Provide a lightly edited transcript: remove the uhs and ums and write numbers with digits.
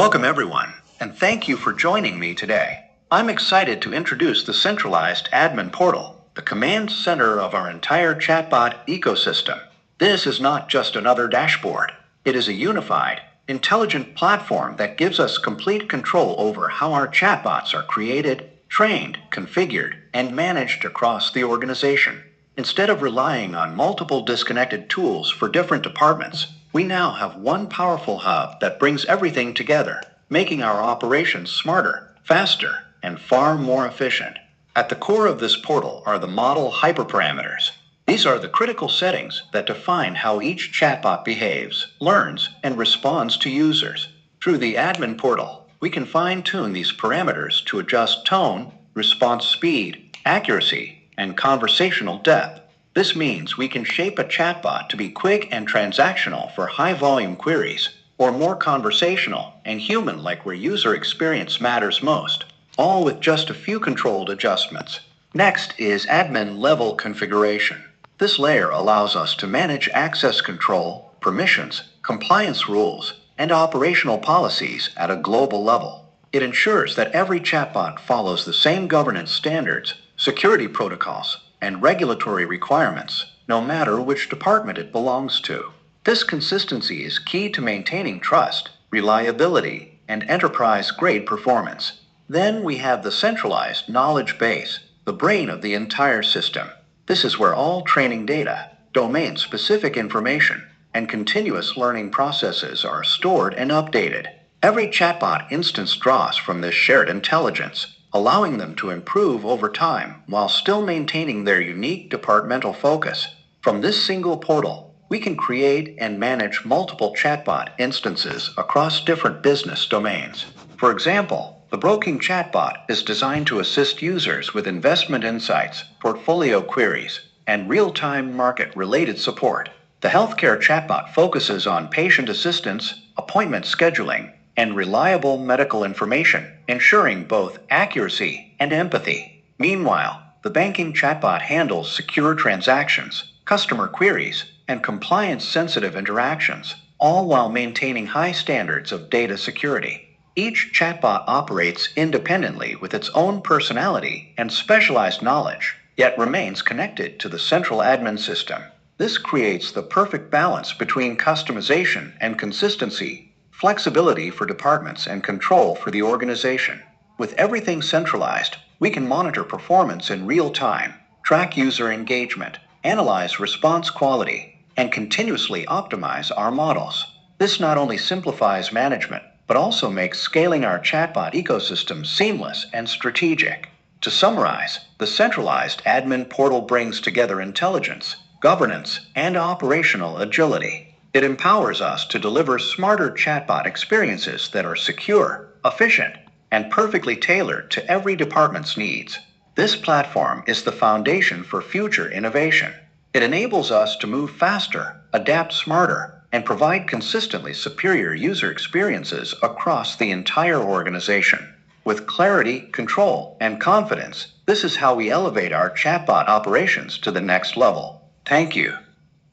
Welcome everyone, and thank you for joining me today. I'm excited to introduce the centralized admin portal, the command center of our entire chatbot ecosystem. This is not just another dashboard. It is a unified, intelligent platform that gives us complete control over how our chatbots are created, trained, configured, and managed across the organization. Instead of relying on multiple disconnected tools for different departments, we now have one powerful hub that brings everything together, making our operations smarter, faster, and far more efficient. At the core of this portal are the model hyperparameters. These are the critical settings that define how each chatbot behaves, learns, and responds to users. Through the admin portal, we can fine-tune these parameters to adjust tone, response speed, accuracy, and conversational depth. This means we can shape a chatbot to be quick and transactional for high-volume queries, or more conversational and human-like where user experience matters most, all with just a few controlled adjustments. Next is admin-level configuration. This layer allows us to manage access control, permissions, compliance rules, and operational policies at a global level. It ensures that every chatbot follows the same governance standards, security protocols, and regulatory requirements, no matter which department it belongs to. This consistency is key to maintaining trust, reliability, and enterprise-grade performance. Then we have the centralized knowledge base, the brain of the entire system. This is where all training data, domain-specific information, and continuous learning processes are stored and updated. Every chatbot instance draws from this shared intelligence, allowing them to improve over time while still maintaining their unique departmental focus. From this single portal, we can create and manage multiple chatbot instances across different business domains. For example, the broking chatbot is designed to assist users with investment insights, portfolio queries, and real-time market-related support. The healthcare chatbot focuses on patient assistance, appointment scheduling, and reliable medical information, ensuring both accuracy and empathy. Meanwhile, the banking chatbot handles secure transactions, customer queries, and compliance-sensitive interactions, all while maintaining high standards of data security. Each chatbot operates independently with its own personality and specialized knowledge, yet remains connected to the central admin system. This creates the perfect balance between customization and consistency, flexibility for departments, and control for the organization. With everything centralized, we can monitor performance in real time, track user engagement, analyze response quality, and continuously optimize our models. This not only simplifies management, but also makes scaling our chatbot ecosystem seamless and strategic. To summarize, the centralized admin portal brings together intelligence, governance, and operational agility. It empowers us to deliver smarter chatbot experiences that are secure, efficient, and perfectly tailored to every department's needs. This platform is the foundation for future innovation. It enables us to move faster, adapt smarter, and provide consistently superior user experiences across the entire organization. With clarity, control, and confidence, this is how we elevate our chatbot operations to the next level. Thank you.